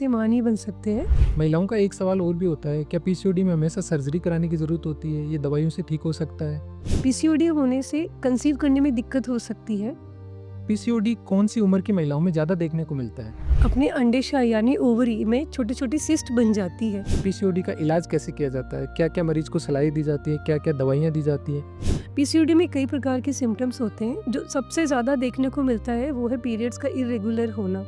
सकते हैं, माँ नहीं बन सकते हैं। महिलाओं का एक सवाल और भी होता है, क्या पीसीओडी में हमेशा सर्जरी कराने की ज़रूरत होती है? ये दवाइयों से ठीक हो सकता है? पीसीओडी होने से कंसीव करने में दिक्कत हो सकती है। पीसीओडी कौन सी उम्र की महिलाओं में ज़्यादा देखने को मिलता है? अपने अंडेशय यानी ओवरी में छोटी-छोटी सिस्ट बन जाती है। पीसीओडी का इलाज कैसे किया जाता है? क्या-क्या मरीज को सलाह दी जाती है? क्या-क्या दवाइयाँ दी जाती हैं? पीसीओडी में कई प्रकार के सिम्पटम्स होते हैं। जो सबसे ज़्यादा देखने को मिलता है वो है पीरियड्स का इर्रेगुलर होना।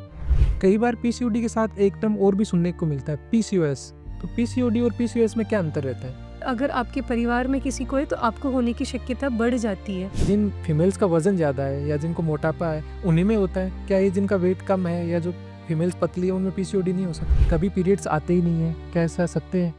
कई बार पीसीओडी के साथ एक टर्म और भी सुनने को मिलता है, पीसीओएस। तो पीसीओडी और पीसीओएस में क्या अंतर रहता है? अगर आपके परिवार में किसी को है तो आपको होने की शक्यता बढ़ जाती है। जिन फीमेल्स का वजन ज़्यादा है या जिनको मोटापा है, उन्हीं में होता है? क्या ये जिनका वेट कम है या जो फीमेल्स पतली है उनमें पीसीओडी नहीं हो सकती? कभी पीरियड्स आते ही नहीं है, क्या ऐसा सत्य है?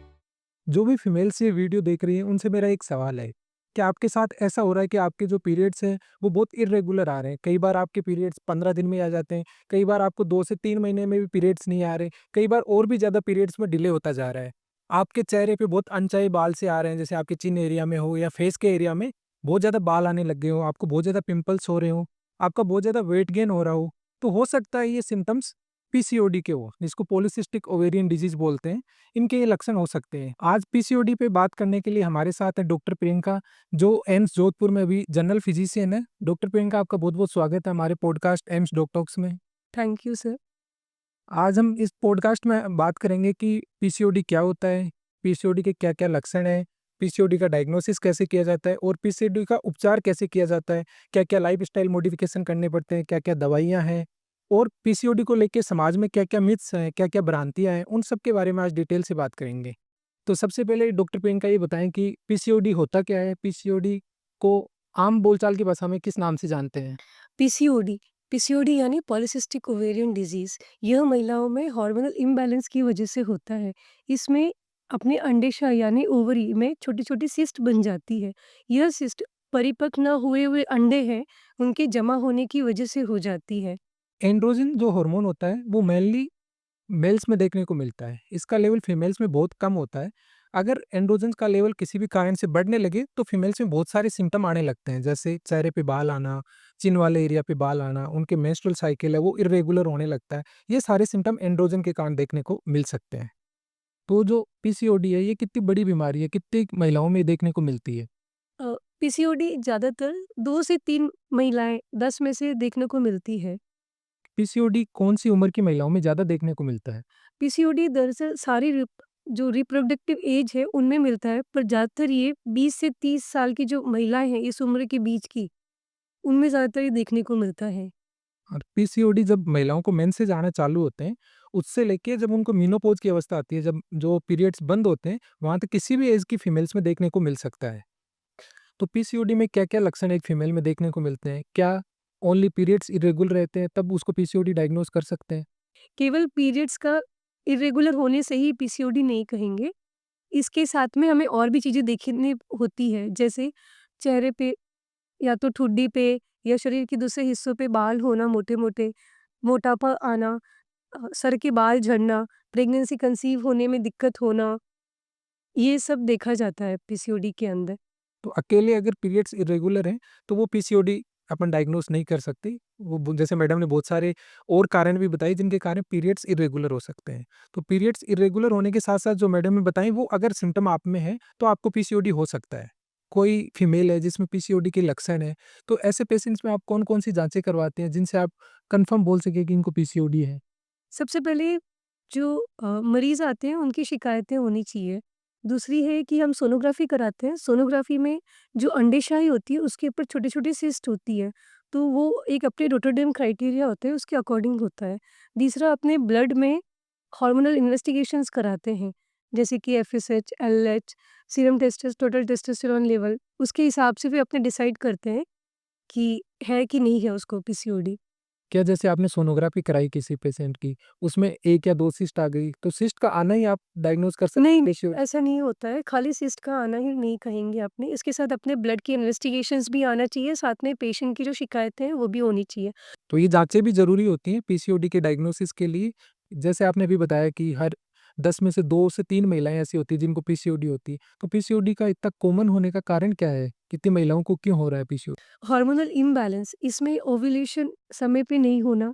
जो भी फीमेल्स ये वीडियो देख रही हैं उनसे मेरा एक सवाल है, क्या आपके साथ ऐसा हो रहा है कि आपके जो पीरियड्स हैं वो बहुत इर्रेगुलर आ रहे हैं? कई बार आपके पीरियड्स 15 दिन में आ जाते हैं, कई बार आपको 2 से 3 महीने में भी पीरियड्स नहीं आ रहे, कई बार और भी ज़्यादा पीरियड्स में डिले होता जा रहा है। आपके चेहरे पे बहुत अनचाहे बाल से आ रहे हैं, जैसे आपके चिन एरिया में हो या फेस के एरिया में बहुत ज़्यादा बाल आने लग गए हो, आपको बहुत ज़्यादा पिंपल्स हो रहे हो, आपका बहुत ज़्यादा वेट गेन हो रहा हो, तो हो सकता है ये सिम्पटम्स पीसीओडी के हो, जिसको पॉलीसिस्टिक ओवेरियन डिजीज़ बोलते हैं। इनके ये लक्षण हो सकते हैं। आज पीसीओडी पे बात करने के लिए हमारे साथ है डॉक्टर प्रियंका, जो एम्स जोधपुर में अभी जनरल फिजिशियन है। डॉक्टर प्रियंका, आपका बहुत-बहुत स्वागत है हमारे पॉडकास्ट एम्स डॉक टॉक्स में। Thank you sir. आज हम इस पॉडकास्ट में बात करेंगे कि पीसीओडी क्या होता है, पीसीओडी के क्या-क्या लक्षण हैं, पीसीओडी का डायग्नोसिस कैसे किया जाता है और पीसीओडी का उपचार कैसे किया जाता है, क्या-क्या लाइफस्टाइल मॉडिफिकेशन करने पड़ते हैं, क्या-क्या दवाइयाँ हैं और पीसीओडी को लेके समाज में क्या-क्या मिथ्स हैं, क्या-क्या भ्रांतियाँ हैं, उन सब के बारे में आज डिटेल से बात करेंगे। तो सबसे पहले डॉक्टर प्रियंका ये बताएं कि पीसीओडी होता क्या है? पीसीओडी को आम बोलचाल की भाषा में किस नाम से जानते हैं? पीसीओडी पीसीओडी यानी पॉलीसिस्टिक ओवेरियन डिजीज, यह महिलाओं में हार्मोनल इम्बैलेंस की वजह से होता है। इसमें अपने अंडेशय यानी ओवरी में छोटी-छोटी सिस्ट बन जाती है। यह सिस्ट परिपक्व न हुए हुए अंडे हैं, उनके जमा होने की वजह से हो जाती है। एंड्रोजन जो हार्मोन होता है वो मेनली मेल्स में देखने को मिलता है। इसका लेवल फीमेल्स में बहुत कम होता है। अगर एंड्रोजन का लेवल किसी भी कारण से बढ़ने लगे तो फीमेल्स में बहुत सारे सिम्पटम आने लगते हैं, जैसे चेहरे पे बाल आना, चिन वाले एरिया पे बाल आना, उनके मेंस्ट्रुअल साइकिल है वो इर्रेगुलर होने लगता है। ये सारे सिम्पटम एंड्रोजन के कारण देखने को मिल सकते हैं। तो जो पीसीओडी है ये कितनी बड़ी बीमारी है, कितनी महिलाओं में देखने को मिलती है? पीसीओडी ज़्यादातर 2 से 3 महिलाएँ 10 में से देखने को मिलती है। पीसीओडी कौन-सी उम्र की महिलाओं में ज़्यादा देखने को मिलता है? पीसीओडी दरअसल सारी जो रिप्रोडक्टिव एज है उनमें मिलता है, पर ज़्यादातर ये 20 से 30 साल की जो महिलाएँ हैं इस उम्र के बीच की, उनमें ज़्यादातर ये देखने को मिलता है। और पीसीओडी जब महिलाओं को मेंसेस आना चालू होते हैं, उससे लेके जब उनको मेनोपॉज़ की अवस्था आती है, जब जो पीरियड्स बंद होते हैं, वहाँ तक किसी भी एज की फीमेल्स में देखने को मिल सकता है। तो पीसीओडी में क्या-क्या लक्षण एक फीमेल में देखने को मिलते हैं? क्या ओनली पीरियड्स इर्रेगुलर रहते हैं, तब उसको पीसीओडी डायग्नोज़ कर सकते हैं? केवल पीरियड्स का इर्रेगुलर होने से ही पीसीओडी नहीं कहेंगे। इसके साथ में हमें और भी चीज़ें देखनी होती है, जैसे चेहरे पे या तो ठुड्डी पे या शरीर के दूसरे हिस्सों पे बाल होना मोटे-मोटे, मोटापा आना, सर के बाल झड़ना, प्रेगनेंसी कंसीव होने में दिक्कत होना, ये सब देखा जाता है पीसीओडी के अंदर। तो अकेले अगर पीरियड्स इर्रेगुलर हैं, तो वो पीसीओडी अपन डायग्नोज़ नहीं कर सकते। वो ब जैसे मैडम ने बहुत सारे और कारण भी बताए जिनके कारण पीरियड्स इर्रेगुलर हो सकते हैं। तो पीरियड्स इर्रेगुलर होने के साथ-साथ जो मैडम ने बताई वो अगर सिम्पटम आप में है, तो आपको पीसीओडी हो सकता है। कोई फीमेल है जिसमें पीसीओडी के लक्षण हैं, तो ऐसे पेशेंट्स में आप कौन-कौन सी जाँचें करवाते हैं जिनसे आप कन्फर्म बोल सकें कि इनको पीसीओडी है? सबसे पहले जो मरीज़ आते हैं उनकी शिकायतें होनी चाहिए। दूसरी है कि हम सोनोग्राफ़ी कराते हैं, सोनोग्राफ़ी में जो अंडेशाही होती है उसके ऊपर छोटी-छोटी सिस्ट होती है, तो वो एक अपने रोटरडैम क्राइटेरिया होते हैं उसके अकॉर्डिंग होता है। तीसरा अपने ब्लड में हार्मोनल इन्वेस्टिगेशंस कराते हैं, जैसे कि FSH, LH, serum total testosterone level, उसके हिसाब से फिर अपने डिसाइड करते हैं कि है कि नहीं है उसको पीसीओडी। क्या जैसे आपने सोनोग्राफी कराई किसी पेशेंट की, उसमें 1 या 2 सिस्ट आ गई, तो सिस्ट का आना ही आप डायग्नोज़ कर सकते नहीं, हैं नहीं, पीसीओडी? ऐसा नहीं होता है, खाली सिस्ट का आना ही नहीं कहेंगे अपने, इसके साथ अपने ब्लड की इन्वेस्टिगेशंस भी आना चाहिए, साथ में पेशेंट की जो शिकायतें हैं वो भी होनी चाहिए। तो ये जाँचें भी ज़रूरी होती हैं पीसीओडी के डायग्नोसिस के लिए। जैसे आपने अभी बताया कि हर 10 में से 2 से 3 महिलाएँ ऐसी होती हैं जिनको पीसीओडी होती है। तो पीसीओडी का इतना कॉमन होने का कारण क्या है? कितनी महिलाओं को क्यों हो रहा है पीसीओडी? हार्मोनल इम्बैलेंस, इसमें ओव्यूलेशन समय पे नहीं होना,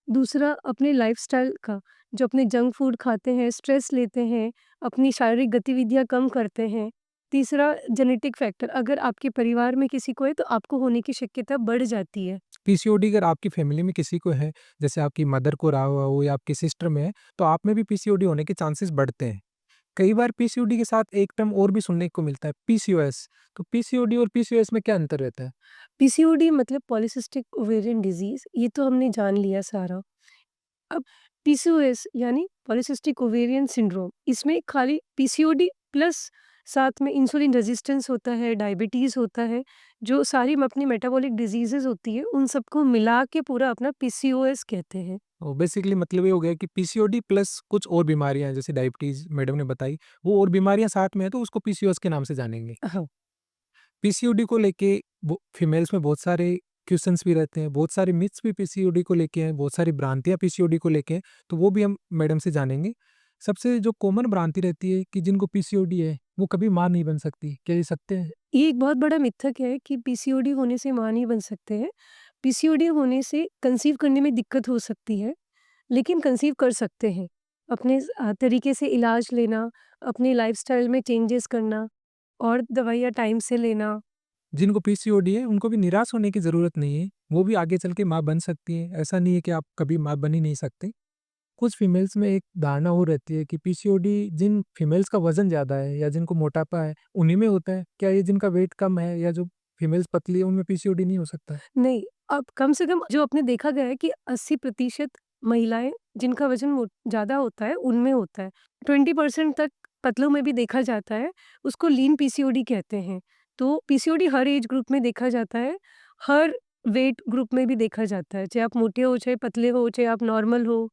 दूसरा अपने लाइफ़स्टाइल का, जो अपने जंक फूड खाते हैं, स्ट्रेस लेते हैं, अपनी शारीरिक गतिविधियाँ कम करते हैं। तीसरा जेनेटिक फैक्टर, अगर आपके परिवार में किसी को है तो आपको होने की शक्यता बढ़ जाती है। पीसीओडी अगर आपकी फैमिली में किसी को है, जैसे आपकी मदर को रहा हुआ हो या आपकी सिस्टर में है, तो आप में भी पीसीओडी होने के चांसेस बढ़ते हैं। कई बार पीसीओडी के साथ एक टर्म और भी सुनने को मिलता है, पीसीओएस। तो पीसीओडी और पीसीओएस में क्या अंतर रहता है? पीसीओडी मतलब पॉलिसिस्टिक ओवेरियन डिज़ीज़, ये तो हमने जान लिया सारा। अब पीसीओएस यानी पॉलिसिस्टिक ओवेरियन सिंड्रोम, इसमें खाली पीसीओडी प्लस साथ में इंसुलिन रेजिस्टेंस होता है, डायबिटीज़ होता है, जो सारी अपनी मेटाबॉलिक डिजीज़ेज़ होती है, उन सबको मिला के पूरा अपना पीसीओएस कहते हैं। बेसिकली मतलब ये हो गया कि पीसीओडी प्लस कुछ और बीमारियां जैसे डायबिटीज मैडम ने बताई, वो और बीमारियां साथ में है तो उसको पीसीओएस के नाम से जानेंगे। हाँ। पीसीओडी को लेके फीमेल्स में बहुत सारे क्वेश्चंस भी रहते हैं, बहुत सारे मिथ्स भी पीसीओडी को लेके हैं, बहुत सारी भ्रांतियां पीसीओडी को लेके हैं, तो वो भी हम मैडम से जानेंगे। सबसे जो कॉमन भ्रांति रहती है कि जिनको पीसीओडी है वो कभी मां नहीं बन सकती, क्या ये सत्य है? ये एक बहुत बड़ा मिथक है कि पीसीओडी होने से माँ नहीं बन सकते हैं। पीसीओडी होने से कंसीव करने में दिक्कत हो सकती है, लेकिन कंसीव कर सकते हैं। अपने तरीके से इलाज लेना, अपनी लाइफ़स्टाइल में चेंजेस करना और दवाइयाँ टाइम से लेना। जिनको पीसीओडी है उनको भी निराश होने की ज़रूरत नहीं है, वो भी आगे चल के माँ बन सकती है। ऐसा नहीं है कि आप कभी माँ बन ही नहीं सकते। कुछ फीमेल्स में एक धारणा और रहती है कि पीसीओडी जिन फीमेल्स का वज़न ज़्यादा है या जिनको मोटापा है, उन्हीं में होता है। क्या ये जिनका वेट कम है या जो फीमेल्स पतली है, उनमें पीसीओडी नहीं हो सकता है? नहीं, अब कम से कम जो आपने देखा गया है कि 80% महिलाएँ जिनका वज़न ज़्यादा होता है, उनमें होता है। 20% तक पतलों में भी देखा जाता है, उसको लीन पीसीओडी कहते हैं। तो पीसीओडी हर एज ग्रुप में देखा जाता है, हर वेट ग्रुप में भी देखा जाता है। चाहे आप मोटे हो, चाहे पतले हो, चाहे आप नॉर्मल हो,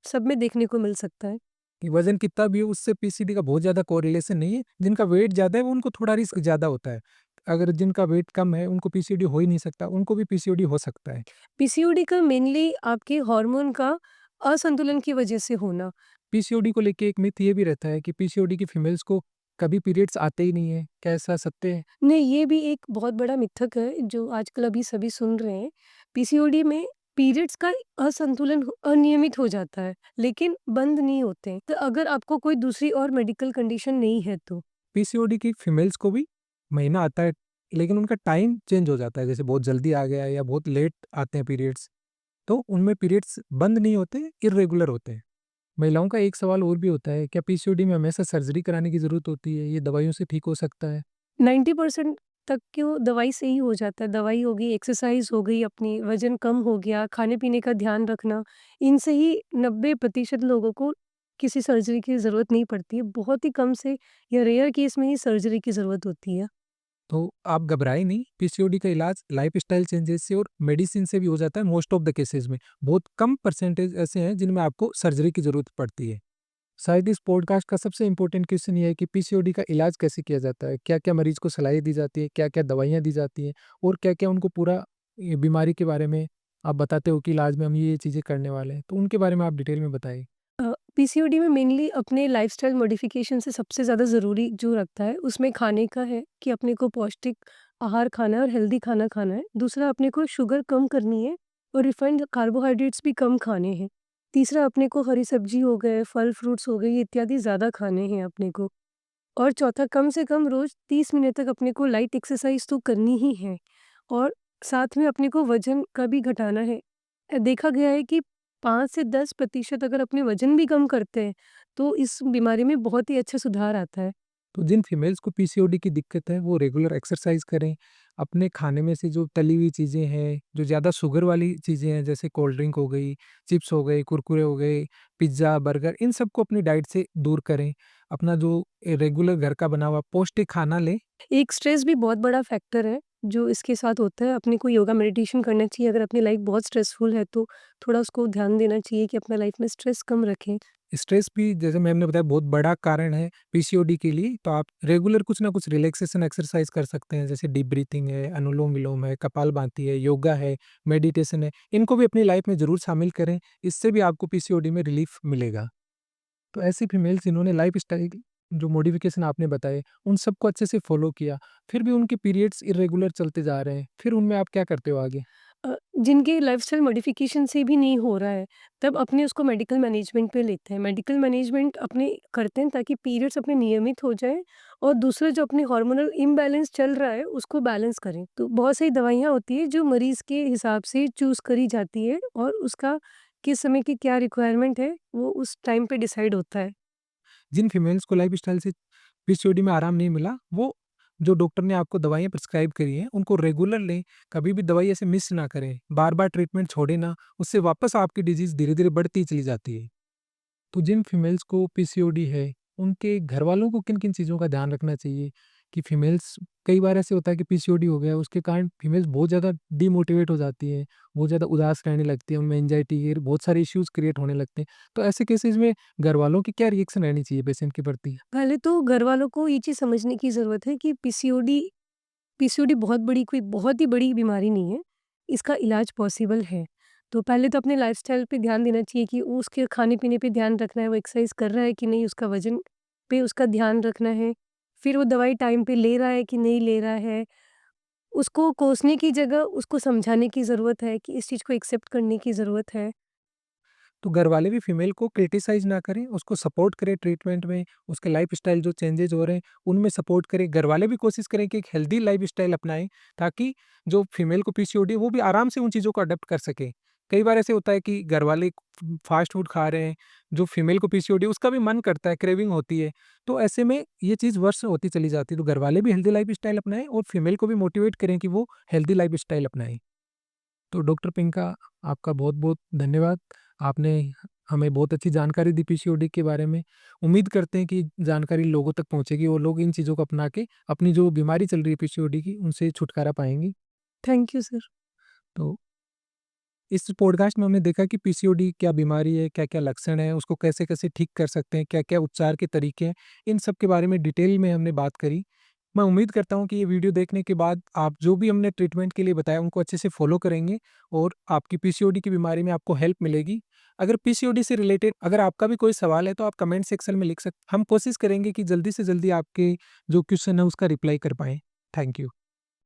सब में देखने को मिल सकता है। कि वज़न कितना भी हो उससे पीसीओडी का बहुत ज़्यादा कोरिलेशन नहीं है। जिनका वेट ज़्यादा है वो उनको थोड़ा रिस्क ज़्यादा होता है। अगर जिनका वेट कम है उनको पीसीओडी हो ही नहीं सकता, उनको भी पीसीओडी हो सकता है। पीसीओडी का मेनली आपके हार्मोन का असंतुलन की वजह से होना। पीसीओडी को लेके एक मिथ ये भी रहता है कि पीसीओडी की फीमेल्स को कभी पीरियड्स आते ही नहीं है। क्या ऐसा सत्य है? नहीं, ये भी एक बहुत बड़ा मिथक है जो आजकल अभी सभी सुन रहे हैं। पीसीओडी में पीरियड्स का असंतुलन अनियमित हो जाता है, लेकिन बंद नहीं होते। तो अगर आपको कोई दूसरी और मेडिकल कंडीशन नहीं है तो। पीसीओडी की फीमेल्स को भी महीना आता है, लेकिन उनका टाइम चेंज हो जाता है। जैसे बहुत जल्दी आ गया या बहुत लेट आते हैं पीरियड्स, तो उनमें पीरियड्स बंद नहीं होते, इर्रेगुलर होते हैं। महिलाओं का एक सवाल और भी होता है, क्या पीसीओडी में हमेशा सर्जरी कराने की ज़रूरत होती है? ये दवाइयों से ठीक हो सकता है? 90% तक क्यों दवाई से ही हो जाता है। दवाई हो गई, एक्सरसाइज़ हो गई अपनी, वज़न कम हो गया, खाने-पीने का ध्यान रखना, इनसे ही 90% लोगों को किसी सर्जरी की ज़रूरत नहीं पड़ती है। बहुत ही कम से या रेयर केस में ही सर्जरी की ज़रूरत होती है। तो आप घबराएं नहीं, पीसीओडी का इलाज लाइफस्टाइल चेंजेस से और मेडिसिन से भी हो जाता है मोस्ट ऑफ द केसेस में। बहुत कम परसेंटेज ऐसे हैं जिनमें आपको सर्जरी की ज़रूरत पड़ती है। शायद इस पॉडकास्ट का सबसे इम्पोर्टेंट क्वेश्चन ये है कि पीसीओडी का इलाज कैसे किया जाता है? क्या-क्या मरीज को सलाहें दी जाती है? क्या-क्या दवाइयाँ दी जाती हैं? और क्या-क्या उनको पूरा ये बीमारी के बारे में आप बताते हो कि इलाज में हम ये चीज़ें करने वाले हैं, तो उनके बारे में आप डिटेल में बताइए। पीसीओडी में मेनली अपने लाइफ़स्टाइल मॉडिफ़िकेशन से सबसे ज़्यादा ज़रूरी जो रखता है, उसमें खाने का है कि अपने को पौष्टिक आहार खाना है और हेल्दी खाना खाना है। दूसरा, अपने को शुगर कम करनी है और रिफाइंड कार्बोहाइड्रेट्स भी कम खाने हैं। तीसरा, अपने को हरी सब्ज़ी हो गए, फल फ्रूट्स हो गए, ये इत्यादि ज़्यादा खाने हैं अपने को। और चौथा, कम से कम रोज़ 30 मिनट तक अपने को लाइट एक्सरसाइज़ तो करनी ही है और साथ में अपने को वज़न का भी घटाना है। देखा गया है कि 5 से 10% अगर अपने वज़न भी कम करते हैं, तो इस बीमारी में बहुत ही अच्छा सुधार आता है। तो जिन फीमेल्स को पीसीओडी की दिक्कत है वो रेगुलर एक्सरसाइज करें, अपने खाने में से जो तली हुई चीज़ें हैं, जो ज़्यादा शुगर वाली चीज़ें हैं जैसे कोल्ड ड्रिंक हो गई, चिप्स हो गए, कुरकुरे हो गए, पिज़्ज़ा, बर्गर, इन सबको अपनी डाइट से दूर करें। अपना जो रेगुलर घर का बना हुआ पौष्टिक खाना लें। एक स्ट्रेस भी बहुत बड़ा फैक्टर है, जो इसके साथ होता है। अपने को योगा मेडिटेशन करना चाहिए, अगर अपनी लाइफ़ बहुत स्ट्रेसफुल है, तो थोड़ा उसको ध्यान देना चाहिए कि अपना लाइफ़ में स्ट्रेस कम रखें। स्ट्रेस भी जैसे मैम ने बताया बहुत बड़ा कारण है पीसीओडी के लिए, तो आप रेगुलर कुछ ना कुछ रिलैक्सेशन एक्सरसाइज कर सकते हैं, जैसे डीप ब्रीथिंग है, अनुलोम-विलोम है, कपालभाति है, योगा है, मेडिटेशन है। इनको भी अपनी लाइफ में ज़रूर शामिल करें, इससे भी आपको पीसीओडी में रिलीफ मिलेगा। तो ऐसी फीमेल्स जिन्होंने लाइफ़स्टाइल जो मॉडिफ़िकेशन आपने बताए, उन सबको अच्छे से फ़ॉलो किया, फिर भी उनके पीरियड्स इर्रेगुलर चलते जा रहे हैं, फिर उनमें आप क्या करते हो आगे? जिनके लाइफ़स्टाइल मॉडिफ़िकेशन से भी नहीं हो रहा है, तब अपने उसको मेडिकल मैनेजमेंट पे लेते हैं। मेडिकल मैनेजमेंट अपने करते हैं ताकि पीरियड्स अपने नियमित हो जाएँ और दूसरा जो अपने हार्मोनल इम्बैलेंस चल रहा है, उसको बैलेंस करें। तो बहुत सारी दवाइयाँ होती हैं जो मरीज़ के हिसाब से चूज़ करी जाती है और उसका किस समय की क्या रिक्वायरमेंट है, वो उस टाइम पे डिसाइड होता है। जिन फीमेल्स को लाइफ़स्टाइल से पीसीओडी में आराम नहीं मिला, वो जो डॉक्टर ने आपको दवाइयाँ प्रिस्क्राइब करी हैं, उनको रेगुलर लें, कभी भी दवाई ऐसे मिस ना करें, बार-बार ट्रीटमेंट छोड़ें ना, उससे वापस आपकी डिज़ीज़ धीरे-धीरे बढ़ती चली जाती है। तो जिन फीमेल्स को पीसीओडी है, उनके घरवालों को किन-किन चीज़ों का ध्यान रखना चाहिए कि फीमेल्स कई बार ऐसे होता है कि पीसीओडी हो गया, उसके कारण फीमेल्स बहुत ज़्यादा डिमोटिवेट हो जाती हैं, बहुत ज़्यादा उदास रहने लगती हैं, उनमें एंग्ज़ायटी के बहुत सारे इश्यूज़ क्रिएट होने लगते हैं। तो ऐसे केसेज़ में घरवालों की क्या रिएक्शन रहनी चाहिए पेशेंट के प्रति? पहले तो घरवालों को ये चीज़ समझने की ज़रूरत है कि पीसीओडी बहुत बड़ी कोई बहुत ही बड़ी बीमारी नहीं है, इसका इलाज पॉसिबल है। तो पहले तो अपने लाइफ़स्टाइल पे ध्यान देना चाहिए कि उसके खाने-पीने पे ध्यान रखना है, वो एक्सरसाइज़ कर रहा है कि नहीं, उसका वज़न पे उसका ध्यान रखना है। फिर वो दवाई टाइम पे ले रहा है कि नहीं ले रहा है। उसको कोसने की जगह उसको समझाने की ज़रूरत है कि इस चीज़ को एक्सेप्ट करने की ज़रूरत है। तो घरवाले भी फीमेल को क्रिटिसाइज़ ना करें, उसको सपोर्ट करें ट्रीटमेंट में, उसके लाइफ़स्टाइल जो चेंजेज़ हो रहे हैं, उनमें सपोर्ट करें। घरवाले भी कोशिश करें कि एक हेल्दी लाइफ़स्टाइल अपनाएँ, ताकि जो फीमेल को पीसीओडी है, वो भी आराम से उन चीज़ों को अडॉप्ट कर सकें। कई बार ऐसे होता है कि घरवाले फ़ास्ट फूड खा रहे हैं, जो फीमेल को पीसीओडी है, उसका भी मन करता है, क्रेविंग होती है। तो ऐसे में ये चीज़ वर्स्ट होती चली जाती है। तो घरवाले भी हेल्दी लाइफ़स्टाइल अपनाएँ और फीमेल को भी मोटिवेट करें कि वो हेल्दी लाइफ़स्टाइल अपनाएँ। तो डॉक्टर पिंका, आपका बहुत-बहुत धन्यवाद। आपने हमें बहुत अच्छी जानकारी दी पीसीओडी के बारे में। उम्मीद करते हैं कि जानकारी लोगों तक पहुँचेगी और लोग इन चीज़ों को अपना के अपनी जो बीमारी चल रही है पीसीओडी की, उनसे छुटकारा पाएँगे। Thank you sir. तो इस पॉडकास्ट में हमने देखा कि पीसीओडी क्या बीमारी है, क्या-क्या लक्षण हैं, उसको कैसे-कैसे ठीक कर सकते हैं, क्या-क्या उपचार के तरीके हैं, इन सब के बारे में डिटेल में हमने बात करी। मैं उम्मीद करता हूँ कि ये वीडियो देखने के बाद आप जो भी हमने ट्रीटमेंट के लिए बताया उनको अच्छे से फॉलो करेंगे और आपकी पीसीओडी की बीमारी में आपको हेल्प मिलेगी। अगर पीसीओडी से रिलेटेड अगर आपका भी कोई सवाल है तो आप कमेंट सेक्शन में लिख सकते, हम कोशिश करेंगे कि जल्दी से जल्दी आपके जो क्वेश्चन है उसका रिप्लाई कर पाएँ। Thank you.